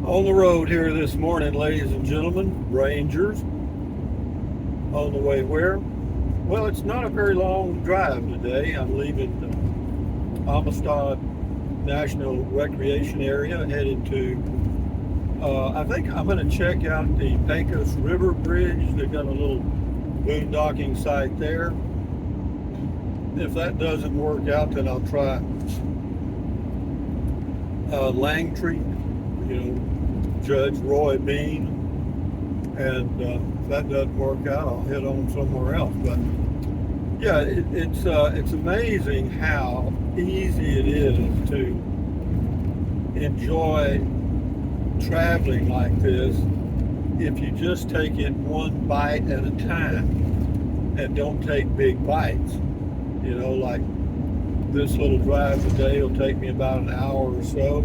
On the road here this morning, ladies and gentlemen, Rangers. On the way where? Well, it's not a very long drive today. I'm leaving Amistad National Recreation Area, headed to, I think I'm going to check out the Pecos River Bridge. They've got a little boondocking site there. If that doesn't work out, then I'll try Langtree, Judge Roy Bean. And if that doesn't work out, I'll head on somewhere else. But yeah, it's amazing how easy it is to enjoy traveling like this if you just take it one bite at a time and don't take big bites. Like this little drive today will take me about an hour or so,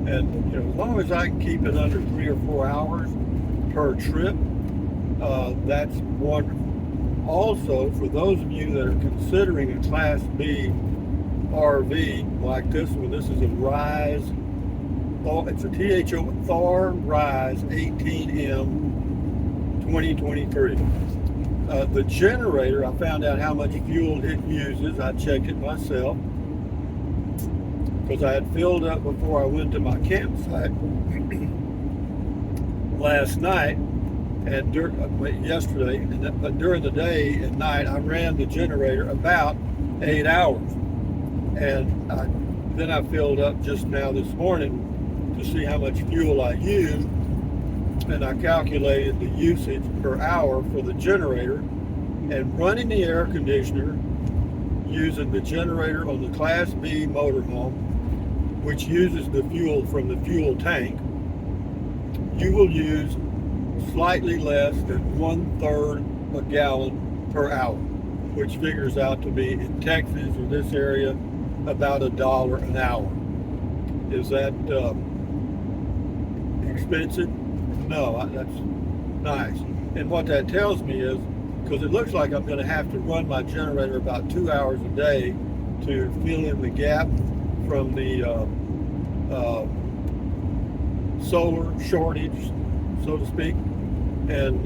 and as long as I can keep it under 3 or 4 hours per trip, that's wonderful. Also, for those of you that are considering a Class B RV like this one, this is a Rise. It's a THO Thor Rise 18M 2023. The generator, I found out how much fuel it uses. I checked it myself because I had filled up before I went to my campsite last night and yesterday. But during the day and night, I ran the generator about 8 hours, and then I filled up just now this morning to see how much fuel I used, and I calculated the usage per hour for the generator, and running the air conditioner using the generator on the Class B motorhome, which uses the fuel from the fuel tank, you will use slightly less than 1/3 a gallon per hour, which figures out to be, in Texas or this area, about $1 an hour. Is that expensive? No, that's nice. And what that tells me is, because it looks like I'm going to have to run my generator about 2 hours a day to fill in the gap from the solar shortage, so to speak. And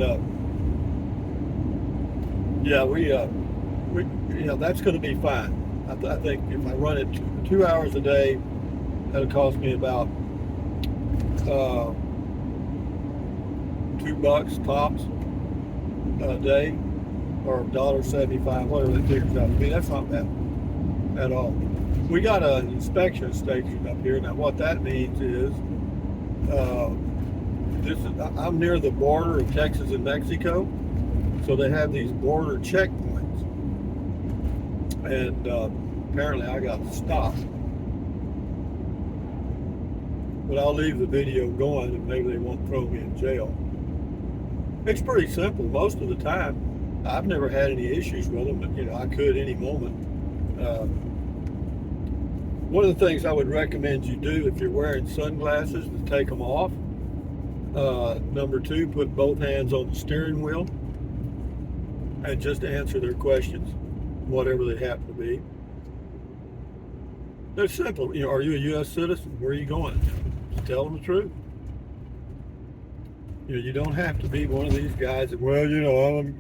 that's going to be fine. I think if I run it 2 hours a day, that'll cost me about $2 tops a day, or $1.75, whatever it figures out to be. That's not bad at all. We got an inspection station up here. Now, what that means is, I'm near the border of Texas and Mexico, so they have these border checkpoints, and apparently I got to stop. But I'll leave the video going, and maybe they won't throw me in jail. It's pretty simple most of the time. I've never had any issues with them, but I could any moment. One of the things I would recommend you do if you're wearing sunglasses is take them off. Number 2, put both hands on the steering wheel and just answer their questions, whatever they happen to be. It's simple. Are you a U.S. citizen? Where are you going? Just tell them the truth. You don't have to be one of these guys that, the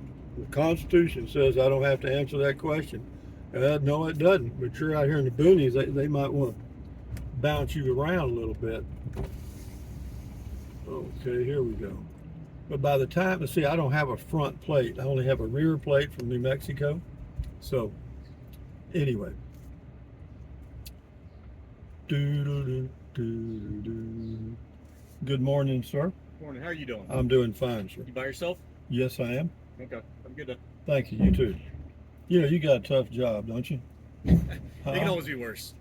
Constitution says I don't have to answer that question. No, it doesn't. But you're out here in the boonies, they might want to bounce you around a little bit. Okay, here we go. But by the time, see, I don't have a front plate. I only have a rear plate from New Mexico. So, anyway. Good morning, sir. Morning. How are you doing? I'm doing fine, sir. You by yourself? Yes, I am. Okay. I'm good. Thank you. You too. You got a tough job, don't you? It can always be worse.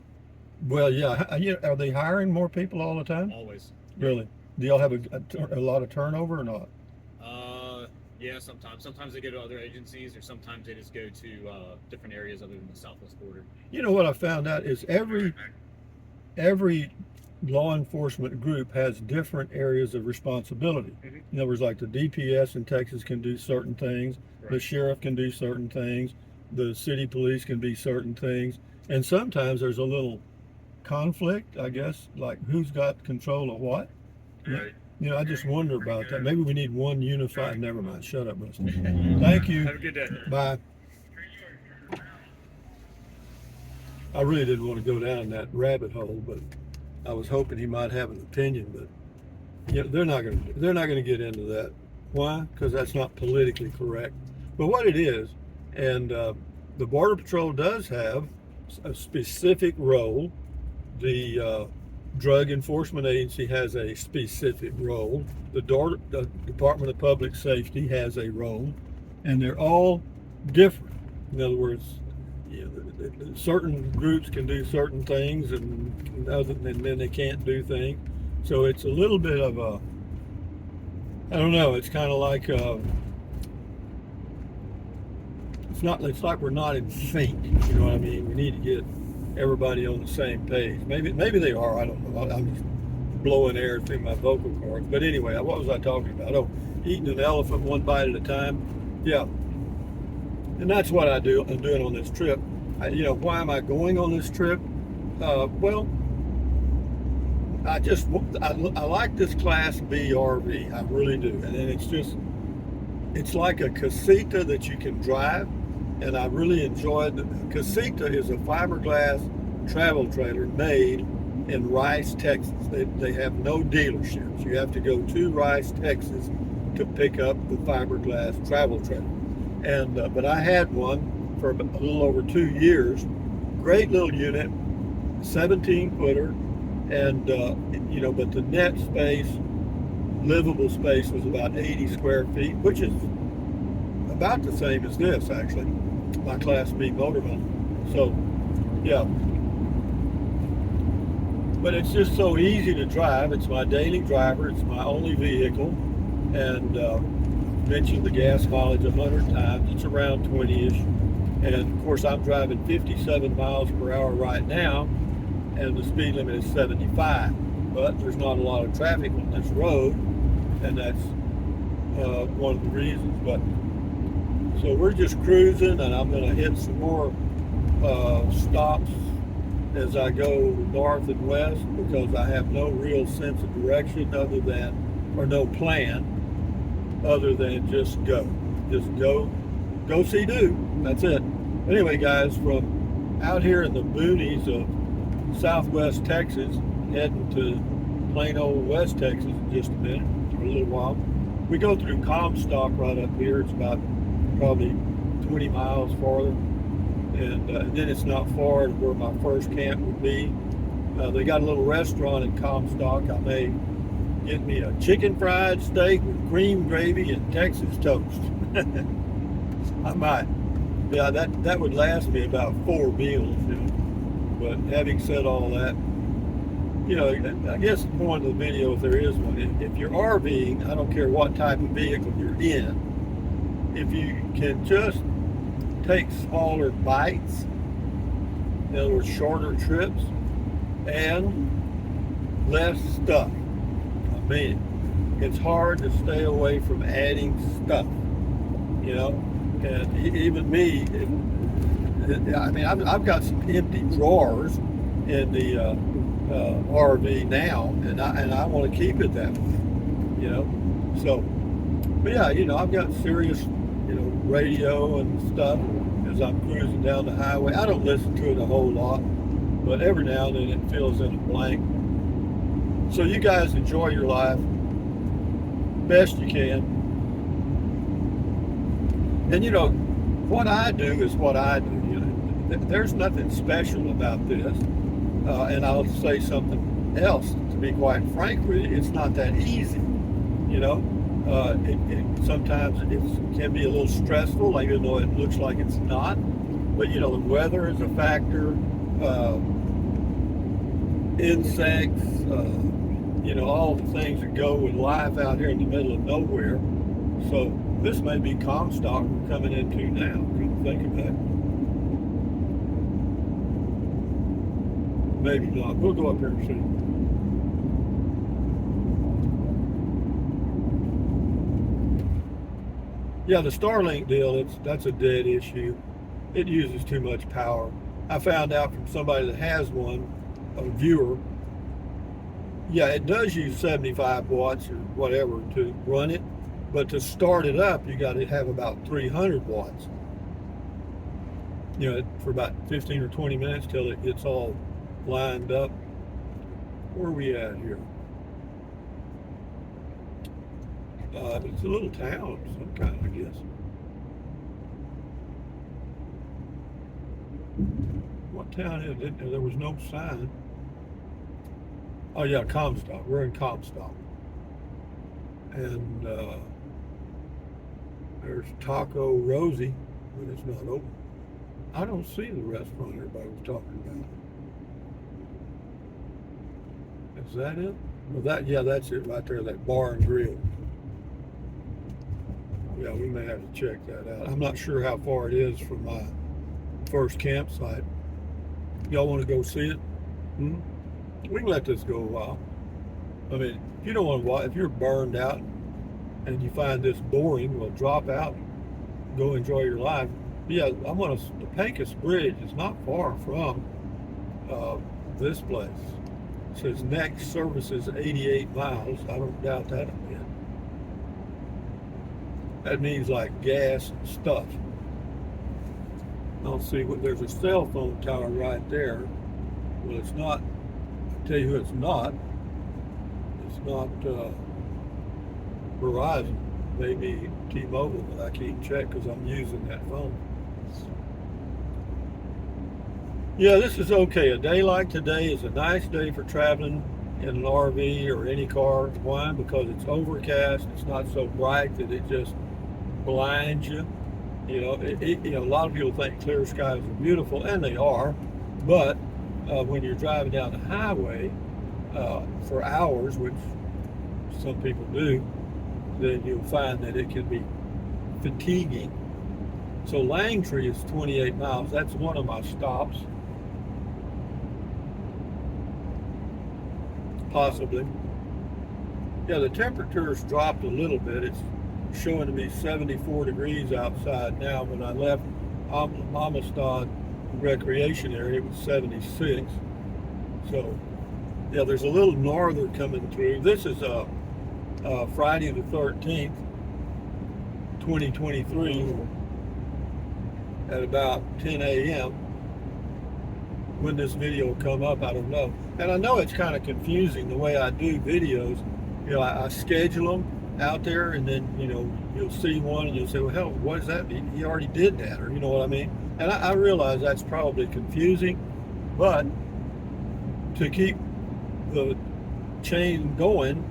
Well, yeah. Are they hiring more people all the time? Always. Really? Do y'all have a lot of turnover or not? Yeah, sometimes. Sometimes they go to other agencies, or sometimes they just go to different areas other than the southwest border. What I found out is every law enforcement group has different areas of responsibility. Mm-hmm. In other words, like the DPS in Texas can do certain things, right. The sheriff can do certain things, the city police can be certain things, and sometimes there's a little conflict, I guess, like who's got control of what. Right. You know, I just wonder about that. Maybe we need one unified. Never mind. Shut up, Rusty. Thank you. Have a good day. Bye. I really didn't want to go down that rabbit hole, but I was hoping he might have an opinion. But yeah, they're not going to get into that. Why? Because that's not politically correct. But what it is, and the Border Patrol does have a specific role. The Drug Enforcement Agency has a specific role. The Department of Public Safety has a role, and they're all different. In other words, you know, certain groups can do certain things, and then they can't do things. So it's a little bit of a, I don't know. It's kind of like it's like we're not in sync. You know what I mean? We need to get everybody on the same page. Maybe they are. I don't know. I'm just blowing air through my vocal cords. But anyway, what was I talking about? Oh, eating an elephant one bite at a time. Yeah, and that's what I'm doing on this trip. You know, why am I going on this trip? Well, I like this Class B RV. I really do. And then it's like a casita that you can drive. And I really enjoyed it. Casita is a fiberglass travel trailer made in Rice, Texas. They have no dealerships. You have to go to Rice, Texas to pick up the fiberglass travel trailer. And but I had one for a little over 2 years. Great little unit, 17-footer, and you know, but the net space, livable space, was about 80 square feet, which is about the same as this, actually, my Class B motorhome. So, yeah. But it's just so easy to drive. It's my daily driver. It's my only vehicle. And mentioned the gas mileage 100 times. It's around 20-ish. And of course, I'm driving 57 miles per hour right now, and the speed limit is 75. But there's not a lot of traffic on this road, and that's one of the reasons. But so we're just cruising, and I'm going to hit some more stops as I go north and west, because I have no real sense of direction or no plan other than just go see do. That's it. Anyway, guys, from out here in the boonies of southwest Texas, heading to plain old West Texas in just a minute, or a little while. We go through Comstock right up here. It's about probably 20 miles farther, and then it's not far to where my first camp would be. They got a little restaurant in Comstock. I may get me a chicken fried steak with cream gravy and Texas toast. I might. Yeah, that would last me about 4 meals, you know. But having said all that, you know, I guess the point of the video, if there is one, if you're RVing, I don't care what type of vehicle you're in, if you can just take smaller bites, in other words, shorter trips, and less stuff. I mean, it's hard to stay away from adding stuff, you know. And even me, I mean, I've got some empty drawers in the RV now, and I want to keep it that way, you know. So, but yeah, you know, I've got serious, you know, radio and stuff as I'm cruising down the highway. I don't listen to it a whole lot, but every now and then it fills in a blank. So you guys enjoy your life best you can. And you know, what I do is what I do. You know, there's nothing special about this. And I'll say something else, to be quite frank with you, it's not that easy. You know, sometimes it can be a little stressful, even though it looks like it's not. But you know, the weather is a factor, insects, you know, all the things that go with life out here in the middle of nowhere. So this may be Comstock we're coming into now, come to think of that. Maybe not. We'll go up here and see. Yeah, the Starlink deal, that's a dead issue. It uses too much power. I found out from somebody that has one, a viewer, Yeah, it does use 75 watts or whatever to run it, but to start it up, you got to have about 300 watts. You know, for about 15 or 20 minutes till it gets all lined up. Where are we at here? It's a little town of some kind, I guess. What town is it? There was no sign. Oh yeah, Comstock. We're in Comstock. And there's Taco Rosie, but it's not open. I don't see the restaurant everybody was talking about. Is that it? Well, yeah, that's it right there, that bar and grill. Yeah, we may have to check that out. I'm not sure how far it is from my first campsite. Y'all want to go see it? Hmm? We can let this go a while. I mean, if you don't want to watch, if you're burned out and you find this boring, well, drop out, go enjoy your life. But yeah, the Pecos Bridge is not far from this place. It says next service is 88 miles. I don't doubt that a bit. That means like gas and stuff. I'll see what there's a cell phone tower right there. Well, it's not. I'll tell you who it's not. It's not Verizon. Maybe T-Mobile, but I can't check because I'm using that phone. Yeah, this is okay. A day like today is a nice day for traveling in an RV or any car. Why? Because it's overcast. It's not so bright that it just blinds you. You know, a lot of people think clear skies are beautiful, and they are. But when you're driving down the highway for hours, which some people do, then you'll find that it can be fatiguing. So Langtree is 28 miles. That's one of my stops. Possibly. Yeah, the temperature's dropped a little bit. It's showing to be 74 degrees outside now. When I left Amistad recreation area, it was 76. So, yeah, there's a little norther coming through. This is Friday the 13th, 2023, at about 10 a.m. When this video will come up, I don't know. And I know it's kind of confusing the way I do videos. You know, I schedule them out there, and then, you know, you'll see one and you'll say, well, hell, what does that mean? He already did that, or you know what I mean? And I realize that's probably confusing, but to keep the chain going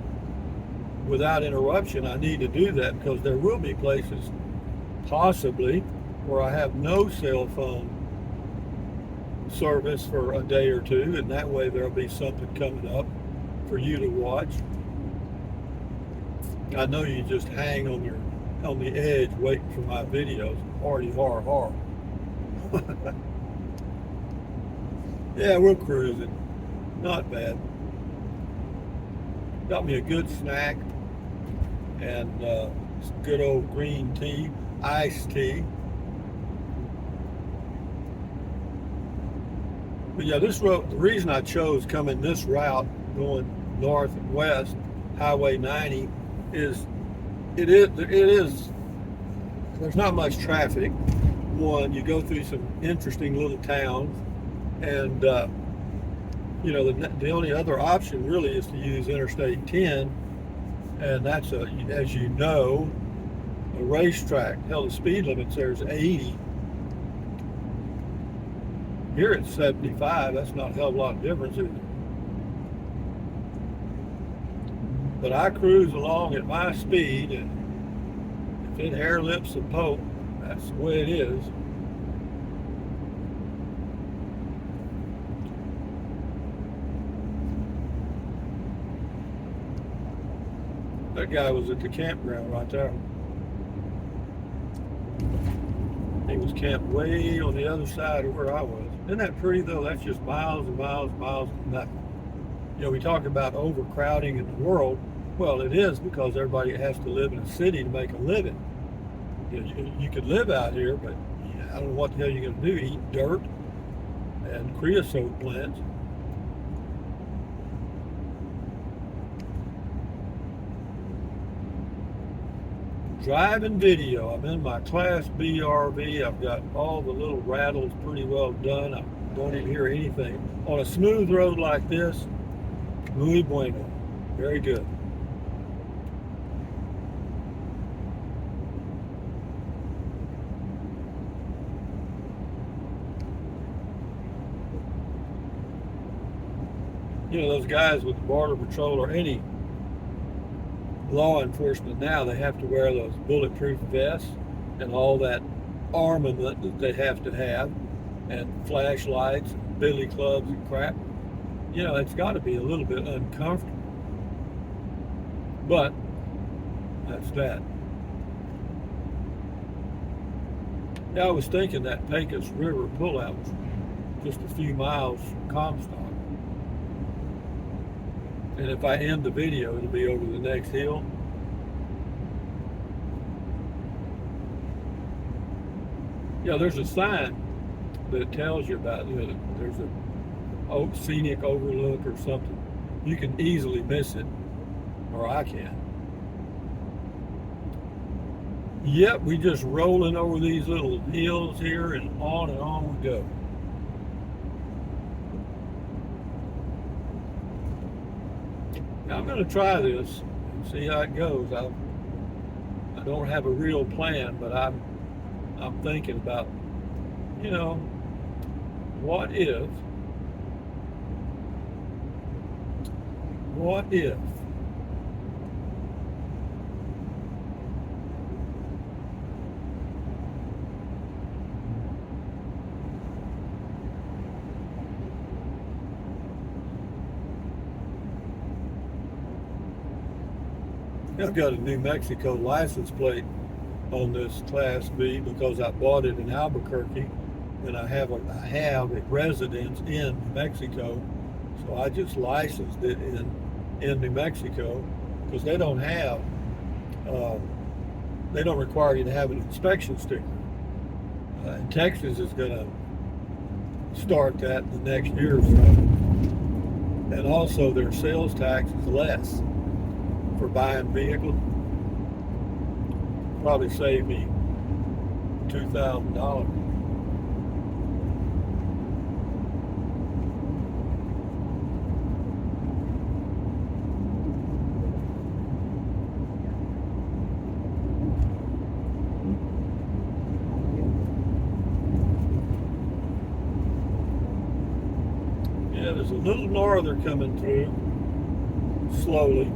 without interruption, I need to do that, because there will be places possibly where I have no cell phone service for a day or two, and that way there'll be something coming up for you to watch. I know you just hang on the edge waiting for my videos. Hardy har har. Yeah, we're cruising. Not bad. Got me a good snack and some good old green tea, iced tea. But yeah, this road, the reason I chose coming this route, going north and west, Highway 90, is there's not much traffic. One, you go through some interesting little towns, and you know, the only other option really is to use Interstate 10, and that's as you know, a racetrack. Hell, the speed limit there is 80. Here it's 75. That's not a hell of a lot of difference, is it? But I cruise along at my speed, and if it hair lips the Pope, that's the way it is. That guy was at the campground right there. He was camped way on the other side of where I was. Isn't that pretty though? That's just miles and miles and miles of nothing. You know, we talk about overcrowding in the world. Well, it is, because everybody has to live in a city to make a living. You could live out here, but I don't know what the hell you're going to do. Eat dirt and creosote plants. driving video. I'm in my Class B RV. I've got all the little rattles pretty well done. I don't even hear anything. On a smooth road like this, muy bueno. Very good. You know, those guys with the Border Patrol or any law enforcement now, they have to wear those bulletproof vests and all that armament that they have to have, and flashlights and billy clubs and crap. You know, it's got to be a little bit uncomfortable. But that's that. Yeah, I was thinking that Pecos River pullout was just a few miles from Comstock. And if I end the video, it'll be over the next hill. Yeah, there's a sign that tells you about, you know, there's a Scenic Overlook or something. You can easily miss it, or I can. Yep, we just rolling over these little hills here, and on we go. Now I'm going to try this and see how it goes. I don't have a real plan, but I'm thinking about, you know, what if I've got a New Mexico license plate on this Class B because I bought it in Albuquerque, and I have a residence in New Mexico, so I just licensed it in New Mexico because they don't require you to have an inspection sticker. And Texas is going to start that in the next year or so, and also their sales tax is less for buying vehicles. Probably save me $2,000. Yeah, there's a little norther coming through slowly.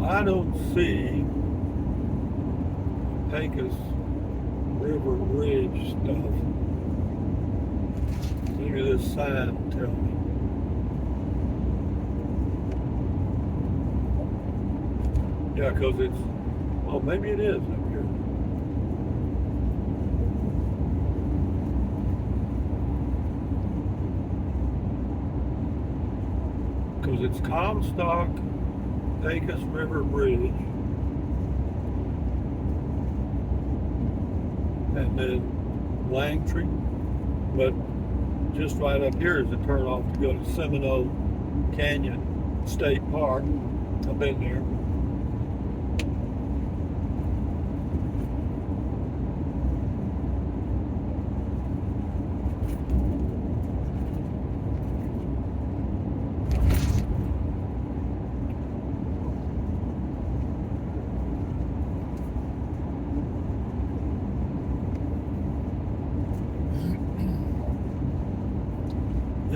I don't see Pecos River Bridge stuff. Maybe this sign will tell me. Yeah, because it's, well, maybe it is up here. Because it's Comstock, Pecos River Bridge, and then Langtree, but just right up here is a turnoff to go to Seminole Canyon State Park. I've been there.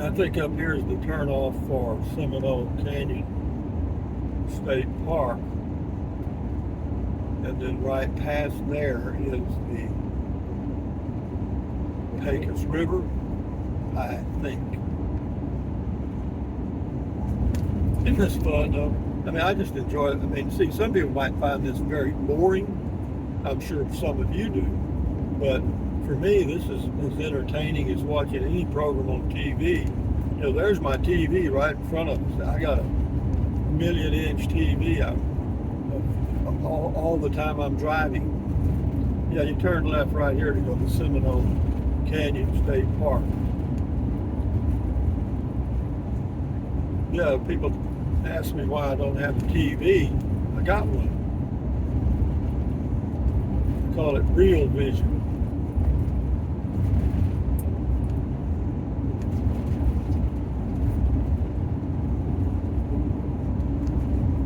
I think up here is the turnoff for Seminole Canyon State Park, and then right past there is the Pecos River, I think. Isn't this fun though? I mean, I just enjoy it. I mean, see, some people might find this very boring. I'm sure some of you do. But for me, this is as entertaining as watching any program on TV. You know, there's my TV right in front of us. I got a million-inch TV all the time I'm driving. Yeah, you turn left right here to go to Seminole Canyon State Park. Yeah, people ask me why I don't have a TV. I got one. I call it Real Vision.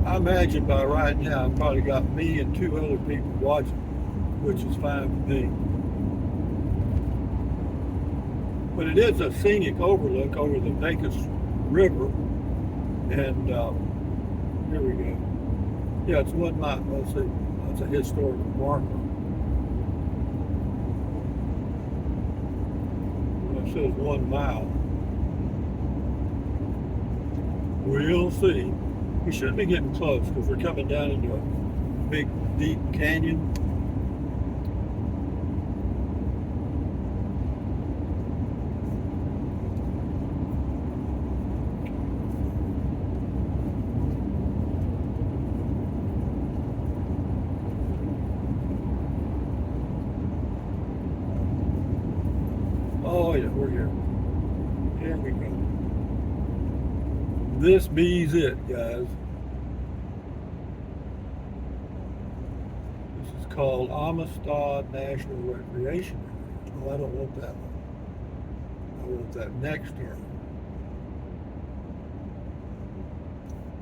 I imagine by right now I've probably got me and 2 other people watching, which is fine with me. But it is a scenic overlook over the Pecos River, and here we go. Yeah, it's 1 mile. Let's see, that's a historical marker. Well, it says 1 mile. We'll see. We should be getting close because we're coming down into a big, deep canyon. Oh yeah, we're here. Here we go. This be's it, guys. This is called Amistad National Recreation Area. Oh, I don't want that one. I want that next turn.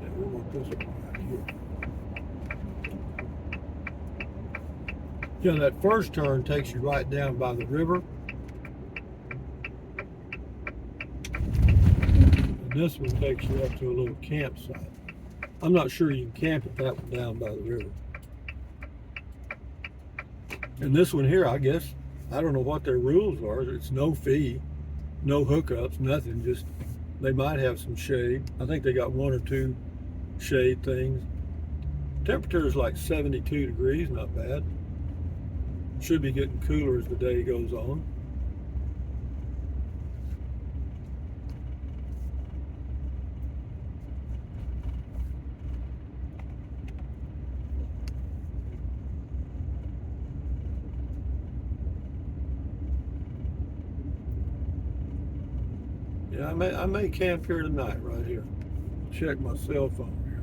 Yeah, we want this one right here. Yeah, that first turn takes you right down by the river. This one takes you up to a little campsite. I'm not sure you can camp at that one down by the river. And this one here, I guess, I don't know what their rules are. It's no fee, no hookups, nothing. Just, they might have some shade. I think they got 1 or 2 shade things. Temperature is like 72 degrees, not bad. Should be getting cooler as the day goes on. Yeah, I may camp here tonight, right here. Check my cell phone here.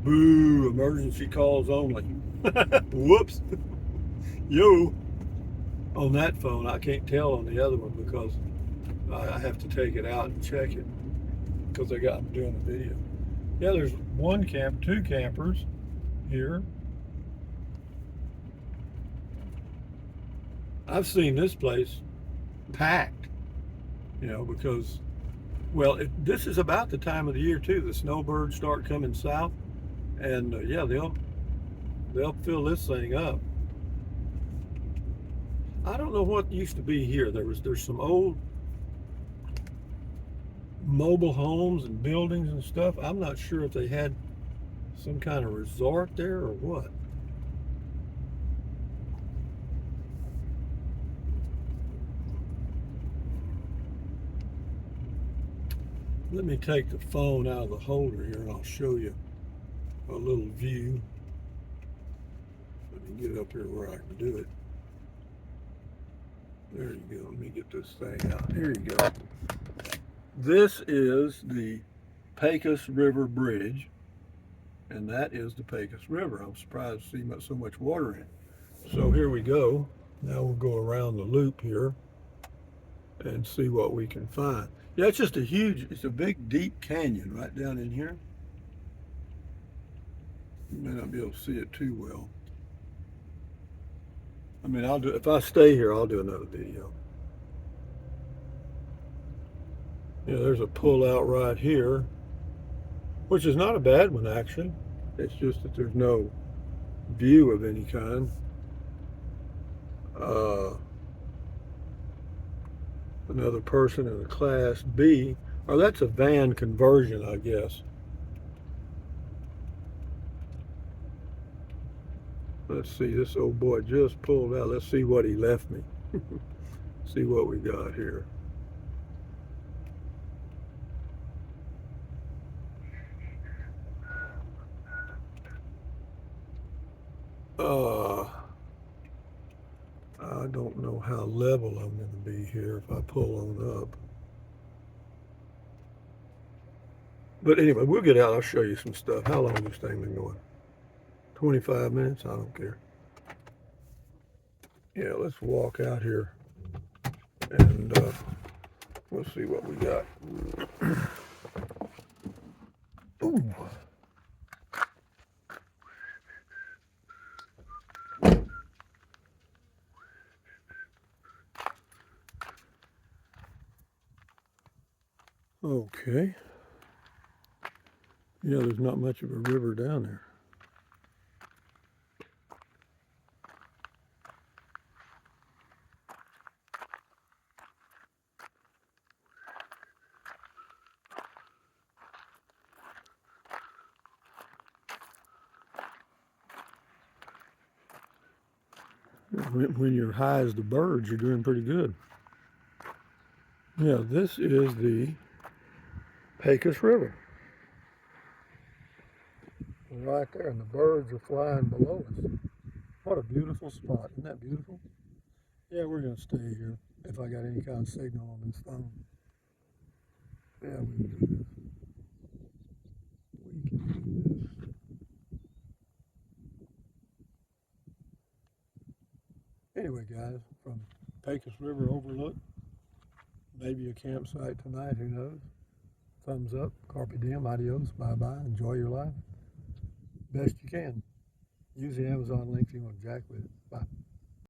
Boo, emergency calls only. Whoops. Yo. On that phone, I can't tell on the other one because I have to take it out and check it because I'm doing a video. Yeah, there's 2 campers here. I've seen this place packed. You know, because, well, this is about the time of the year too. The snowbirds start coming south, and yeah, they'll fill this thing up. I don't know what used to be here. There's some old mobile homes and buildings and stuff. I'm not sure if they had some kind of resort there or what. Let me take the phone out of the holder here and I'll show you a little view. Let me get up here where I can do it. There you go. Let me get this thing out. Here you go. This is the Pecos River Bridge, and that is the Pecos River. I'm surprised to see so much water in it. So here we go. Now we'll go around the loop here and see what we can find. Yeah, it's just it's a big, deep canyon right down in here. You may not be able to see it too well. I mean, if I stay here, I'll do another video. Yeah, there's a pull out right here, which is not a bad one, actually. It's just that there's no view of any kind. Another person in a Class B, or that's a van conversion, I guess. Let's see, this old boy just pulled out. Let's see what he left me. See what we got here. I don't know how level I'm going to be here if I pull on up. But anyway, we'll get out. I'll show you some stuff. How long has this thing been going? 25 minutes? I don't care. Yeah, let's walk out here and we'll see what we got. Ooh. Okay. Yeah, there's not much of a river down there. When you're high as the birds, you're doing pretty good. Yeah, this is the Pecos River. Right there, and the birds are flying below us. What a beautiful spot. Isn't that beautiful? Yeah, we're going to stay here if I got any kind of signal on this phone. Yeah, we can do this. We can do this. Anyway, guys, from Pecos River Overlook, maybe a campsite tonight, who knows? Thumbs up, carpe diem, adios, bye-bye, enjoy your life best you can. Use the Amazon link if you want to jack with it. Bye.